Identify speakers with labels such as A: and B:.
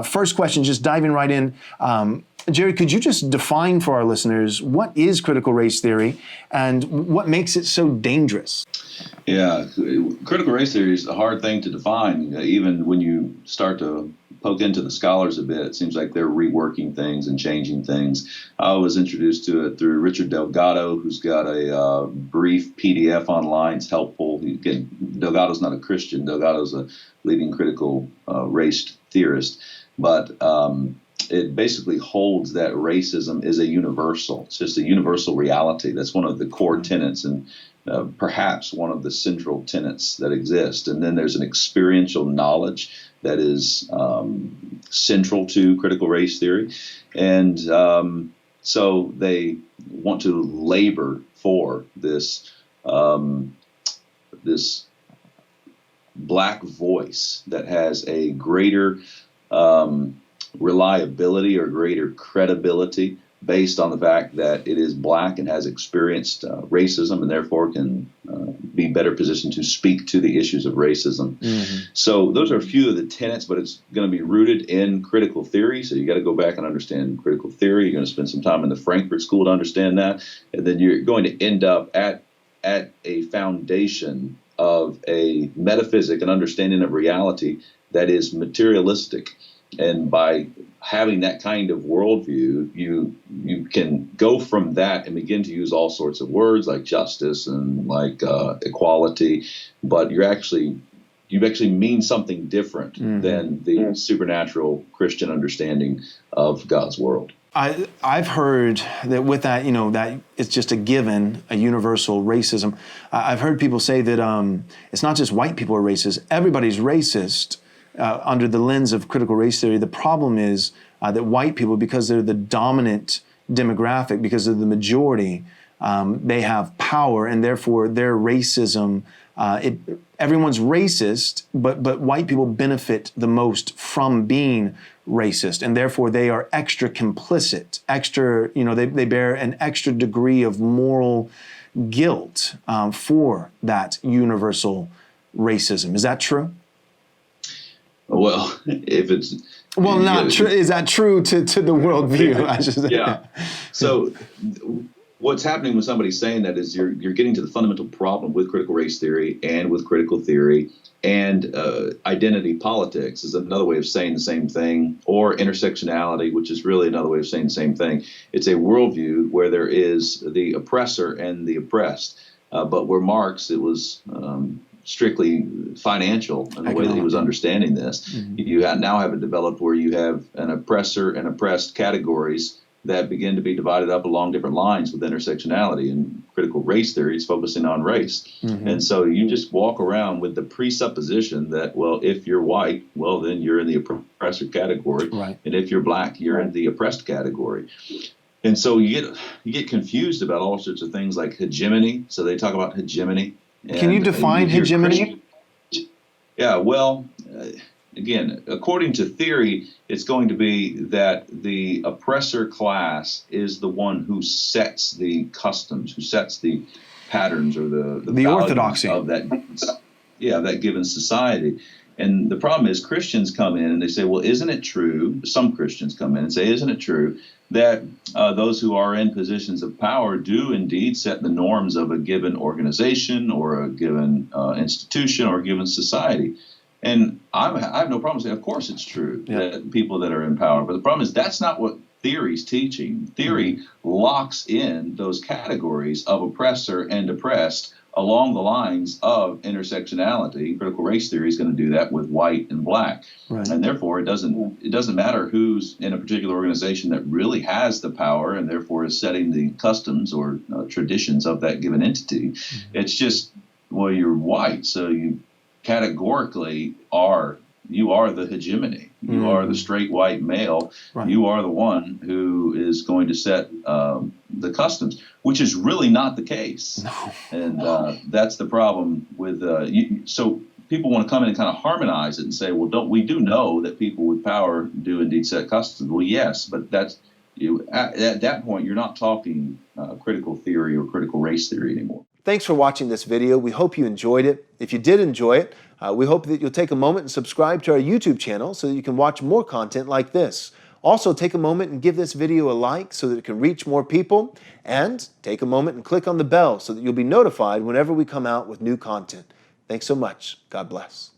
A: First question, just diving right in. Jared, could you just define for our listeners what is critical race theory and what makes it so dangerous?
B: Yeah, critical race theory is a hard thing to define. Even when you start to poke into the scholars a bit, it seems like they're reworking things and changing things. I was introduced to it through Richard Delgado, who's got a brief PDF online. It's helpful. Again, Delgado's not a Christian. Delgado's a leading critical race theorist. But it basically holds that racism is a universal. It's just a universal reality. That's one of the core tenets and perhaps one of the central tenets that exist. And then there's an experiential knowledge that is central to critical race theory. And so they want to labor for this this black voice that has a greater reliability or greater credibility based on the fact that it is black and has experienced racism and therefore can be better positioned to speak to the issues of racism. Mm-hmm. So those are a few of the tenets, but it's going to be rooted in critical theory. So you got to go back and understand critical theory. You're going to spend some time in the Frankfurt School to understand that. And then you're going to end up at a foundation of a metaphysic and understanding of reality that is materialistic. And by having that kind of worldview, you can go from that and begin to use all sorts of words like justice and like equality, but you actually mean something different than the supernatural Christian understanding of God's world.
A: I've heard that with that, that it's just a given, a universal racism. I've heard people say that it's not just white people are racist, everybody's racist. Under the lens of critical race theory, the problem is that white people, because they're the dominant demographic, because they're the majority, they have power, and therefore their racism, everyone's racist, but white people benefit the most from being racist, and therefore they are extra complicit, they bear an extra degree of moral guilt for that universal racism. Is that true?
B: Well, if it's
A: not true, is that true to the worldview? I should say.
B: Yeah. So, what's happening when somebody's saying that is you're getting to the fundamental problem with critical race theory and with critical theory and identity politics is another way of saying the same thing, or intersectionality, which is really another way of saying the same thing. It's a worldview where there is the oppressor and the oppressed, but where Marx, it was strictly financial in the way that he was understanding this. Mm-hmm. You now have it developed where you have an oppressor and oppressed categories that begin to be divided up along different lines with intersectionality. And critical race theory is focusing on race. Mm-hmm. And so you just walk around with the presupposition that, well, if you're white, well, then you're in the oppressor category. Right. And if you're black, you're in the oppressed category. And so you get confused about all sorts of things like hegemony. So they talk about hegemony.
A: Can you define hegemony?
B: Yeah, well, again, according to theory, it's going to be that the oppressor class is the one who sets the customs, who sets the patterns or the
A: orthodoxy
B: of that given society. And the problem is Christians come in and they say, well, isn't it true? Some Christians come in and say, isn't it true that those who are in positions of power do indeed set the norms of a given organization or a given institution or a given society? And I have no problem saying, of course it's true that people that are in power. But the problem is that's not what theory's teaching. Theory locks in those categories of oppressor and oppressed along the lines of intersectionality. Critical race theory is going to do that with white and black. Right. And therefore, it doesn't matter who's in a particular organization that really has the power and therefore is setting the customs or traditions of that given entity. Mm-hmm. It's just, well, you're white, so you categorically are the hegemony. You are the straight white male. Right. You are the one who is going to set the customs, which is really not the case. No. And that's the problem with so people want to come in and kind of harmonize it and say, well, we do know that people with power do indeed set customs. Well, yes, but that's at that point, you're not talking critical theory or critical race theory anymore.
A: Thanks for watching this video. We hope you enjoyed it. If you did enjoy it, We hope that you'll take a moment and subscribe to our YouTube channel so that you can watch more content like this. Also, take a moment and give this video a like so that it can reach more people. And take a moment and click on the bell so that you'll be notified whenever we come out with new content. Thanks so much. God bless.